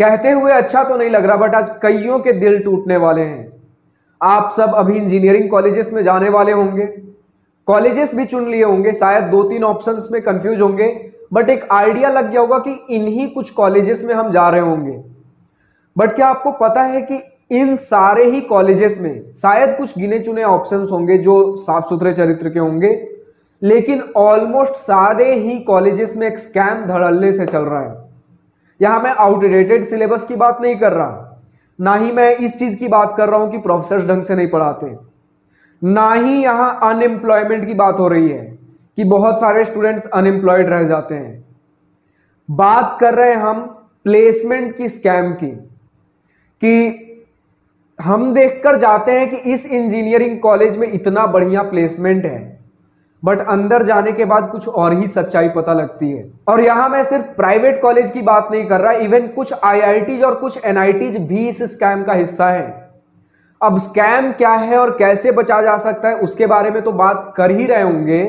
कहते हुए अच्छा तो नहीं लग रहा, बट आज कईयों के दिल टूटने वाले हैं। आप सब अभी इंजीनियरिंग कॉलेजेस में जाने वाले होंगे, कॉलेजेस भी चुन लिए होंगे, शायद 2-3 ऑप्शंस में कंफ्यूज होंगे, बट एक आइडिया लग गया होगा कि इन्हीं कुछ कॉलेजेस में हम जा रहे होंगे। बट क्या आपको पता है कि इन सारे ही कॉलेजेस में शायद कुछ गिने चुने ऑप्शंस होंगे जो साफ सुथरे चरित्र के होंगे, लेकिन ऑलमोस्ट सारे ही कॉलेजेस में एक स्कैम धड़ल्ले से चल रहा है। यहां मैं आउटडेटेड सिलेबस की बात नहीं कर रहा, ना ही मैं इस चीज की बात कर रहा हूं कि प्रोफेसर ढंग से नहीं पढ़ाते, ना ही यहां अनएम्प्लॉयमेंट की बात हो रही है कि बहुत सारे स्टूडेंट्स अनएम्प्लॉयड रह जाते हैं। बात कर रहे हैं हम प्लेसमेंट की स्कैम की, कि हम देखकर जाते हैं कि इस इंजीनियरिंग कॉलेज में इतना बढ़िया प्लेसमेंट है, बट अंदर जाने के बाद कुछ और ही सच्चाई पता लगती है। और यहां मैं सिर्फ प्राइवेट कॉलेज की बात नहीं कर रहा, इवन कुछ आईआईटीज और कुछ एनआईटीज भी इस स्कैम का हिस्सा है। अब स्कैम क्या है और कैसे बचा जा सकता है उसके बारे में तो बात कर ही रहे होंगे,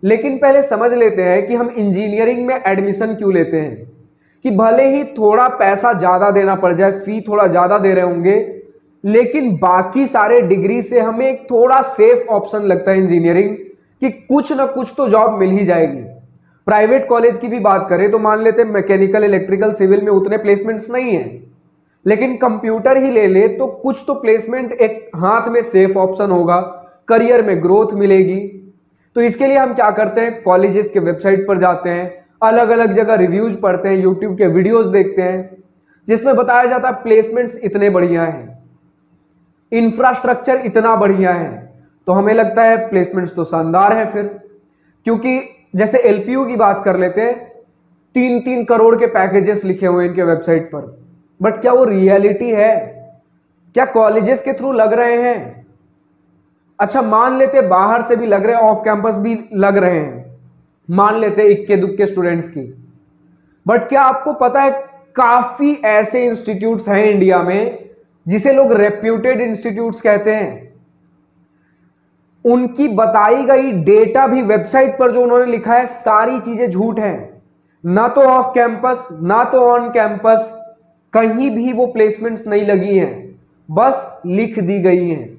लेकिन पहले समझ लेते हैं कि हम इंजीनियरिंग में एडमिशन क्यों लेते हैं। कि भले ही थोड़ा पैसा ज्यादा देना पड़ जाए, फी थोड़ा ज्यादा दे रहे होंगे, लेकिन बाकी सारे डिग्री से हमें एक थोड़ा सेफ ऑप्शन लगता है इंजीनियरिंग, कि कुछ ना कुछ तो जॉब मिल ही जाएगी। प्राइवेट कॉलेज की भी बात करें तो मान लेते हैं मैकेनिकल, इलेक्ट्रिकल, सिविल में उतने प्लेसमेंट्स नहीं है, लेकिन कंप्यूटर ही ले ले तो कुछ तो प्लेसमेंट एक हाथ में सेफ ऑप्शन होगा, करियर में ग्रोथ मिलेगी। तो इसके लिए हम क्या करते हैं, कॉलेजेस के वेबसाइट पर जाते हैं, अलग अलग जगह रिव्यूज पढ़ते हैं, यूट्यूब के वीडियोस देखते हैं जिसमें बताया जाता है प्लेसमेंट्स इतने बढ़िया हैं, इंफ्रास्ट्रक्चर इतना बढ़िया है, तो हमें लगता है प्लेसमेंट्स तो शानदार है फिर। क्योंकि जैसे एलपीयू की बात कर लेते हैं, 3-3 करोड़ के पैकेजेस लिखे हुए हैं इनके वेबसाइट पर, बट क्या वो रियलिटी है? क्या कॉलेजेस के थ्रू लग रहे हैं? अच्छा मान लेते बाहर से भी लग रहे हैं, ऑफ कैंपस भी लग रहे हैं, मान लेते इक्के दुक्के स्टूडेंट्स की, बट क्या आपको पता है काफी ऐसे इंस्टीट्यूट्स हैं इंडिया में जिसे लोग रेप्यूटेड इंस्टीट्यूट्स कहते हैं, उनकी बताई गई डेटा भी वेबसाइट पर जो उन्होंने लिखा है सारी चीजें झूठ हैं। ना तो ऑफ कैंपस ना तो ऑन कैंपस कहीं भी वो प्लेसमेंट्स नहीं लगी हैं, बस लिख दी गई हैं।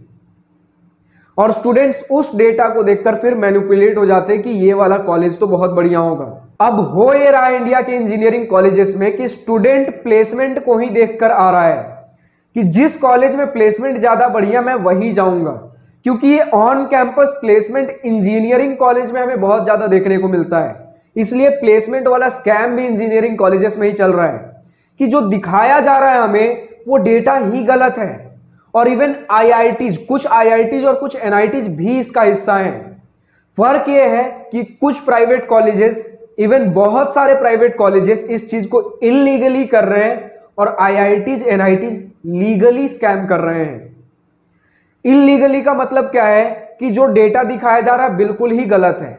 और स्टूडेंट्स उस डेटा को देखकर फिर मैनिपुलेट हो जाते हैं कि ये वाला कॉलेज तो बहुत बढ़िया होगा। अब हो ये रहा है इंडिया के इंजीनियरिंग कॉलेजेस में कि स्टूडेंट प्लेसमेंट को ही देखकर आ रहा है कि जिस कॉलेज में प्लेसमेंट ज्यादा बढ़िया मैं वही जाऊंगा, क्योंकि ये on campus placement engineering college में हमें बहुत ज्यादा देखने को मिलता है। इसलिए प्लेसमेंट वाला स्कैम भी इंजीनियरिंग कॉलेजेस में ही चल रहा है कि जो दिखाया जा रहा है हमें वो डेटा ही गलत है। और इवन आईआईटीज, कुछ आईआईटीज और कुछ एनआईटीज भी इसका हिस्सा हैं। फर्क ये है कि कुछ प्राइवेट कॉलेजेस, इवन बहुत सारे प्राइवेट कॉलेजेस इस चीज को इलीगली कर रहे हैं और आईआईटीज एनआईटीज लीगली स्कैम कर रहे हैं। इलीगली का मतलब क्या है कि जो डेटा दिखाया जा रहा है बिल्कुल ही गलत है,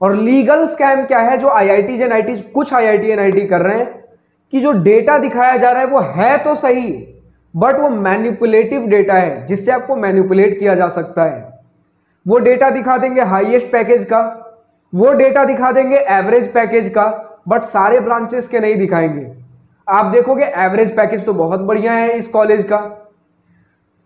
और लीगल स्कैम क्या है जो आईआईटीज एनआईटीज, कुछ आईआईटी एनआईटी कर रहे हैं कि जो डेटा दिखाया जा रहा है वो है तो सही, बट वो मैनिपुलेटिव डेटा है जिससे आपको मैनिपुलेट किया जा सकता है। वो डेटा दिखा देंगे हाईएस्ट पैकेज का, वो डेटा दिखा देंगे एवरेज पैकेज का, बट सारे ब्रांचेस के नहीं दिखाएंगे। आप देखोगे एवरेज पैकेज तो बहुत बढ़िया है इस कॉलेज का,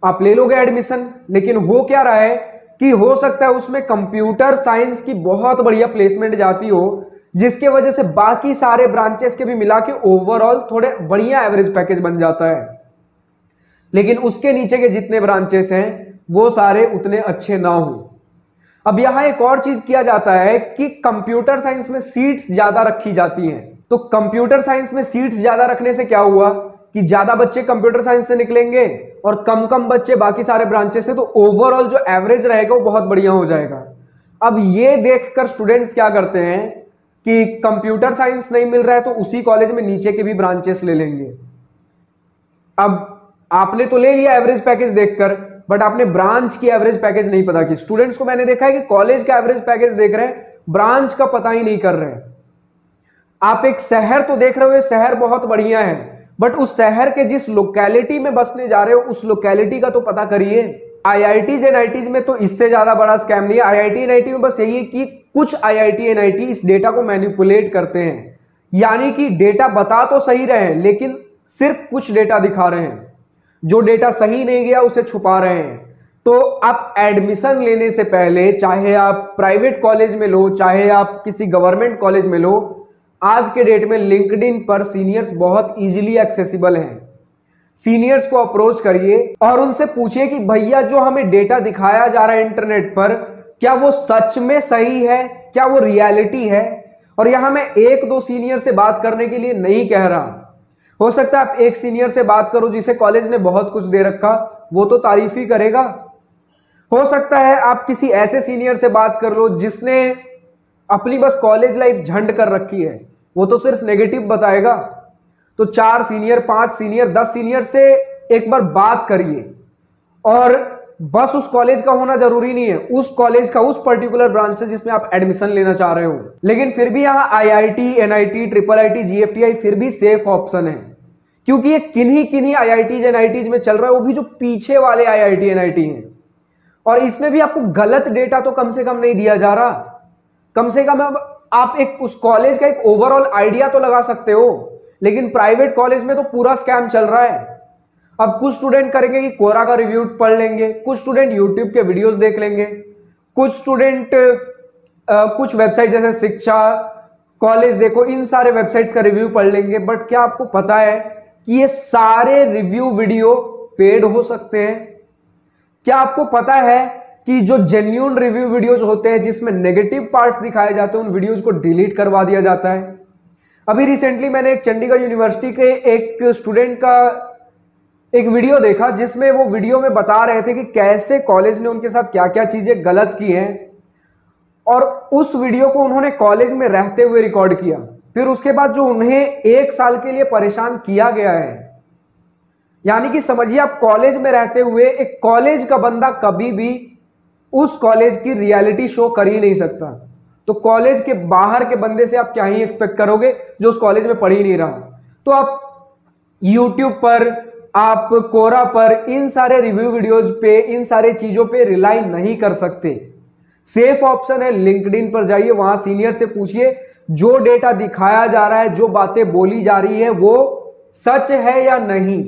आप ले लोगे एडमिशन, लेकिन हो क्या रहा है कि हो सकता है उसमें कंप्यूटर साइंस की बहुत बढ़िया प्लेसमेंट जाती हो, जिसके वजह से बाकी सारे ब्रांचेस के भी मिला के ओवरऑल थोड़े बढ़िया एवरेज पैकेज बन जाता है, लेकिन उसके नीचे के जितने ब्रांचेस हैं वो सारे उतने अच्छे ना हो। अब यहां एक और चीज किया जाता है कि कंप्यूटर साइंस में सीट्स ज्यादा रखी जाती हैं। तो कंप्यूटर साइंस में सीट्स ज्यादा रखने से क्या हुआ कि ज्यादा बच्चे कंप्यूटर साइंस से निकलेंगे और कम कम बच्चे बाकी सारे ब्रांचेस से, तो ओवरऑल जो एवरेज रहेगा वो बहुत बढ़िया हो जाएगा। अब ये देखकर स्टूडेंट्स क्या करते हैं कि कंप्यूटर साइंस नहीं मिल रहा है तो उसी कॉलेज में नीचे के भी ब्रांचेस ले लेंगे। अब आपने तो ले लिया एवरेज पैकेज देखकर, बट आपने ब्रांच की एवरेज पैकेज नहीं पता की। स्टूडेंट्स को मैंने देखा है कि कॉलेज का एवरेज पैकेज देख रहे हैं, ब्रांच का पता ही नहीं कर रहे हैं। आप एक शहर तो देख रहे हो, शहर बहुत बढ़िया है, बट उस शहर के जिस लोकेलिटी में बसने जा रहे हो उस लोकेलिटी का तो पता करिए। आईआईटीज एनआईटीज में तो इससे ज्यादा बड़ा स्कैम नहीं है। आईआईटी एनआईटी में बस यही है कि कुछ आईआईटी एनआईटी इस डेटा को मैनिपुलेट करते हैं, यानी कि डेटा बता तो सही रहे हैं लेकिन सिर्फ कुछ डेटा दिखा रहे हैं, जो डेटा सही नहीं गया उसे छुपा रहे हैं। तो आप एडमिशन लेने से पहले, चाहे आप प्राइवेट कॉलेज में लो, चाहे आप किसी गवर्नमेंट कॉलेज में लो, आज के डेट में लिंक्डइन पर सीनियर्स बहुत इजीली एक्सेसिबल हैं। सीनियर्स को अप्रोच करिए और उनसे पूछिए कि भैया जो हमें डेटा दिखाया जा रहा है इंटरनेट पर, क्या वो सच में सही है, क्या वो रियलिटी है। और यहां मैं एक दो सीनियर से बात करने के लिए नहीं कह रहा, हो सकता है आप एक सीनियर से बात करो जिसे कॉलेज ने बहुत कुछ दे रखा, वो तो तारीफ ही करेगा। हो सकता है आप किसी ऐसे सीनियर से बात कर लो जिसने अपनी बस कॉलेज लाइफ झंड कर रखी है, वो तो सिर्फ नेगेटिव बताएगा। तो 4 सीनियर, 5 सीनियर, 10 सीनियर से एक बार बात करिए। और बस उस कॉलेज का होना जरूरी नहीं है, उस कॉलेज का, उस पर्टिकुलर ब्रांच से जिसमें आप एडमिशन लेना चाह रहे हो। लेकिन फिर भी यहां IIT, NIT, IIIT, GFTI फिर भी सेफ ऑप्शन है, क्योंकि ये किन्हीं IITs, NITs में चल रहा है, वो भी जो पीछे वाले IIT, NIT हैं। और इसमें भी आपको गलत डेटा तो कम से कम नहीं दिया जा रहा। कम से कम आप एक उस कॉलेज का एक ओवरऑल आइडिया तो लगा सकते हो। लेकिन प्राइवेट कॉलेज में तो पूरा स्कैम चल रहा है। अब कुछ स्टूडेंट करेंगे कि कोरा का रिव्यू पढ़ लेंगे, कुछ स्टूडेंट यूट्यूब के वीडियोस देख लेंगे, कुछ स्टूडेंट कुछ वेबसाइट जैसे शिक्षा, कॉलेज देखो, इन सारे वेबसाइट्स का रिव्यू पढ़ लेंगे। बट क्या आपको पता है कि ये सारे रिव्यू वीडियो पेड हो सकते हैं? क्या आपको पता है कि जो जेन्युइन रिव्यू वीडियोज होते हैं जिसमें नेगेटिव पार्ट्स दिखाए जाते हैं, उन वीडियोज को डिलीट करवा दिया जाता है? अभी रिसेंटली मैंने एक चंडीगढ़ यूनिवर्सिटी के एक स्टूडेंट का एक वीडियो देखा, जिसमें वो वीडियो में बता रहे थे कि कैसे कॉलेज ने उनके साथ क्या क्या चीजें गलत की हैं। और उस वीडियो को उन्होंने कॉलेज में रहते हुए रिकॉर्ड किया। फिर उसके बाद जो उन्हें 1 साल के लिए परेशान किया गया है, यानी कि समझिए आप कॉलेज में रहते हुए, एक कॉलेज का बंदा कभी भी उस कॉलेज की रियलिटी शो कर ही नहीं सकता। तो कॉलेज के बाहर के बंदे से आप क्या ही एक्सपेक्ट करोगे जो उस कॉलेज में पढ़ ही नहीं रहा। तो आप YouTube पर, आप कोरा पर, इन सारे रिव्यू वीडियोज पे, इन सारे चीजों पे रिलाई नहीं कर सकते। सेफ ऑप्शन है लिंक्डइन पर जाइए, वहां सीनियर से पूछिए जो डेटा दिखाया जा रहा है, जो बातें बोली जा रही है, वो सच है या नहीं।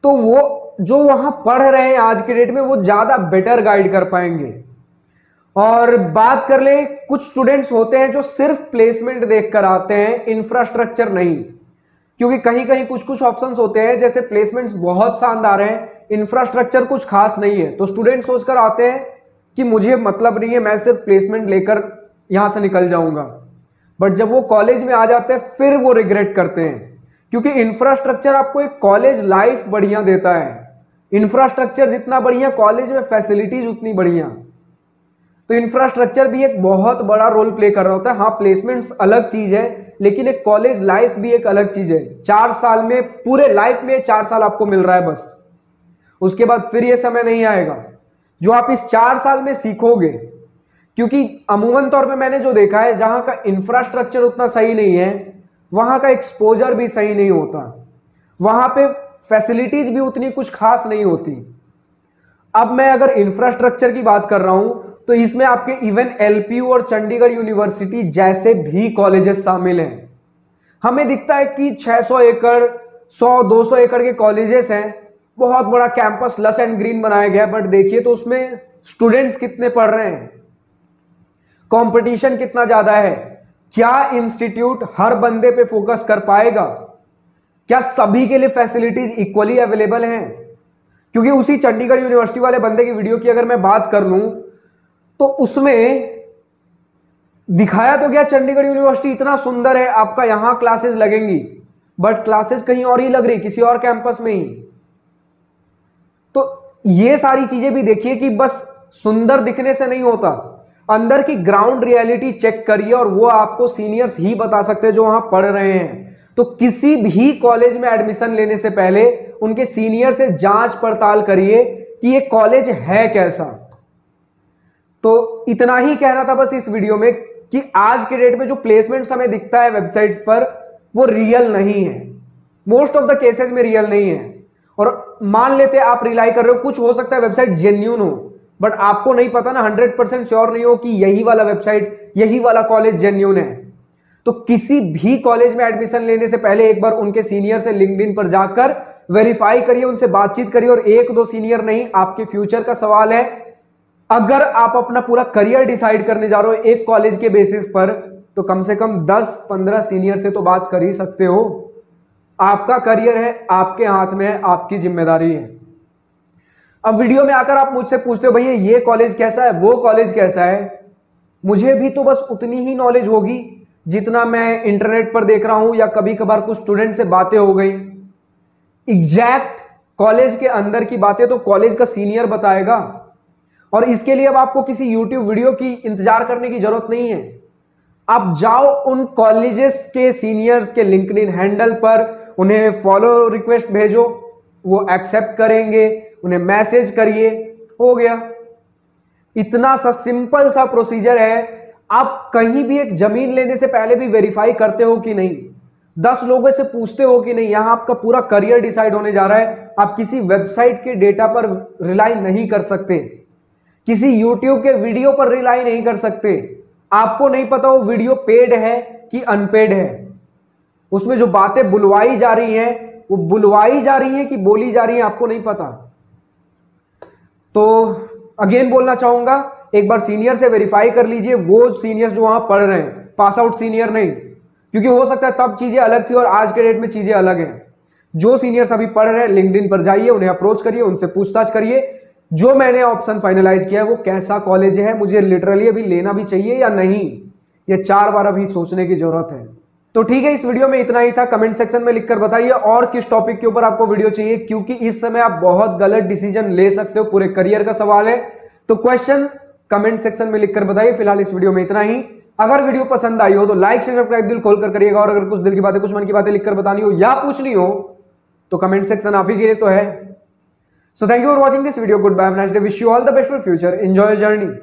तो वो जो वहां पढ़ रहे हैं आज के डेट में, वो ज्यादा बेटर गाइड कर पाएंगे। और बात कर ले, कुछ स्टूडेंट्स होते हैं जो सिर्फ प्लेसमेंट देखकर आते हैं, इंफ्रास्ट्रक्चर नहीं। क्योंकि कहीं कहीं कुछ कुछ ऑप्शंस होते हैं, जैसे प्लेसमेंट्स बहुत शानदार हैं, इंफ्रास्ट्रक्चर कुछ खास नहीं है, तो स्टूडेंट सोचकर आते हैं कि मुझे मतलब नहीं है, मैं सिर्फ प्लेसमेंट लेकर यहां से निकल जाऊंगा। बट जब वो कॉलेज में आ जाते हैं फिर वो रिग्रेट करते हैं, क्योंकि इंफ्रास्ट्रक्चर आपको एक कॉलेज लाइफ बढ़िया देता है। इंफ्रास्ट्रक्चर जितना बढ़िया, कॉलेज में फैसिलिटीज उतनी बढ़िया। तो इंफ्रास्ट्रक्चर भी एक बहुत बड़ा रोल प्ले कर रहा होता है। हाँ, प्लेसमेंट्स अलग चीज है, लेकिन एक कॉलेज लाइफ भी एक अलग चीज है। 4 साल में, पूरे लाइफ में 4 साल आपको मिल रहा है बस, उसके बाद फिर ये समय नहीं आएगा जो आप इस 4 साल में सीखोगे। क्योंकि अमूमन तौर पे मैंने जो देखा है, जहां का इंफ्रास्ट्रक्चर उतना सही नहीं है, वहां का एक्सपोजर भी सही नहीं होता, वहां पे फैसिलिटीज भी उतनी कुछ खास नहीं होती। अब मैं अगर इंफ्रास्ट्रक्चर की बात कर रहा हूं, तो इसमें आपके इवन LPU और चंडीगढ़ यूनिवर्सिटी जैसे भी कॉलेजेस शामिल हैं। हमें दिखता है कि 600 एकड़, 100-200 एकड़ के कॉलेजेस हैं, बहुत बड़ा कैंपस लस एंड ग्रीन बनाया गया है। बट देखिए तो उसमें स्टूडेंट्स कितने पढ़ रहे हैं, कंपटीशन कितना ज्यादा है, क्या इंस्टीट्यूट हर बंदे पे फोकस कर पाएगा, क्या सभी के लिए फैसिलिटीज इक्वली अवेलेबल हैं। क्योंकि उसी चंडीगढ़ यूनिवर्सिटी वाले बंदे की वीडियो की अगर मैं बात कर लूं, तो उसमें दिखाया तो क्या, चंडीगढ़ यूनिवर्सिटी इतना सुंदर है, आपका यहां क्लासेस लगेंगी, बट क्लासेस कहीं और ही लग रही, किसी और कैंपस में ही। तो ये सारी चीजें भी देखिए कि बस सुंदर दिखने से नहीं होता, अंदर की ग्राउंड रियलिटी चेक करिए, और वो आपको सीनियर्स ही बता सकते हैं जो वहां पढ़ रहे हैं। तो किसी भी कॉलेज में एडमिशन लेने से पहले उनके सीनियर से जांच पड़ताल करिए कि ये कॉलेज है कैसा। तो इतना ही कहना था बस इस वीडियो में, कि आज के डेट में जो प्लेसमेंट हमें दिखता है वेबसाइट्स पर, वो रियल नहीं है, मोस्ट ऑफ द केसेस में रियल नहीं है। और मान लेते आप रिलाई कर रहे हो, कुछ हो सकता है वेबसाइट जेन्युइन हो, बट आपको नहीं पता ना, 100% श्योर नहीं हो कि यही वाला वेबसाइट, यही वाला कॉलेज जेन्युइन है। तो किसी भी कॉलेज में एडमिशन लेने से पहले एक बार उनके सीनियर से लिंक्डइन पर जाकर वेरीफाई करिए, उनसे बातचीत करिए। और एक दो सीनियर नहीं, आपके फ्यूचर का सवाल है। अगर आप अपना पूरा करियर डिसाइड करने जा रहे हो एक कॉलेज के बेसिस पर, तो कम से कम 10-15 सीनियर से तो बात कर ही सकते हो। आपका करियर है, आपके हाथ में है, आपकी जिम्मेदारी है। अब वीडियो में आकर आप मुझसे पूछते हो भैया ये कॉलेज कैसा है, वो कॉलेज कैसा है। मुझे भी तो बस उतनी ही नॉलेज होगी जितना मैं इंटरनेट पर देख रहा हूं या कभी कभार कुछ स्टूडेंट से बातें हो गई। एग्जैक्ट कॉलेज के अंदर की बातें तो कॉलेज का सीनियर बताएगा। और इसके लिए अब आपको किसी यूट्यूब वीडियो की इंतजार करने की जरूरत नहीं है। आप जाओ उन कॉलेजेस के सीनियर्स के लिंक्डइन हैंडल पर, उन्हें फॉलो रिक्वेस्ट भेजो, वो एक्सेप्ट करेंगे, उन्हें मैसेज करिए, हो गया। इतना सा सिंपल सा प्रोसीजर है। आप कहीं भी एक जमीन लेने से पहले भी वेरीफाई करते हो कि नहीं, 10 लोगों से पूछते हो कि नहीं। यहां आपका पूरा करियर डिसाइड होने जा रहा है। आप किसी वेबसाइट के डेटा पर रिलाई नहीं कर सकते, किसी यूट्यूब के वीडियो पर रिलाई नहीं कर सकते। आपको नहीं पता वो वीडियो पेड है कि अनपेड है, उसमें जो बातें बुलवाई जा रही हैं वो बुलवाई जा रही हैं कि बोली जा रही हैं, आपको नहीं पता। तो अगेन बोलना चाहूंगा, एक बार सीनियर से वेरीफाई कर लीजिए, वो सीनियर्स जो वहां पढ़ रहे हैं, पास आउट सीनियर नहीं, क्योंकि हो सकता है तब चीजें अलग थी और आज के डेट में चीजें अलग हैं। जो सीनियर्स अभी पढ़ रहे हैं लिंक्डइन पर जाइए, उन्हें अप्रोच करिए, उनसे पूछताछ करिए। जो मैंने ऑप्शन फाइनलाइज किया है वो कैसा कॉलेज है, मुझे लिटरली अभी लेना भी चाहिए या नहीं, ये 4 बार अभी सोचने की जरूरत है। तो ठीक है, इस वीडियो में इतना ही था। कमेंट सेक्शन में लिखकर बताइए और किस टॉपिक के ऊपर आपको वीडियो चाहिए, क्योंकि इस समय आप बहुत गलत डिसीजन ले सकते हो, पूरे करियर का सवाल है। तो क्वेश्चन कमेंट सेक्शन में लिखकर बताइए। फिलहाल इस वीडियो में इतना ही। अगर वीडियो पसंद आई हो तो लाइक शेयर सब्सक्राइब दिल खोलकर करिएगा। और अगर कुछ दिल की बातें, कुछ मन की बातें लिखकर बतानी हो या पूछनी हो तो कमेंट सेक्शन आप ही के लिए तो है। So thank you for watching this video. Goodbye. Have a nice day. Wish you all the best for future. Enjoy your journey.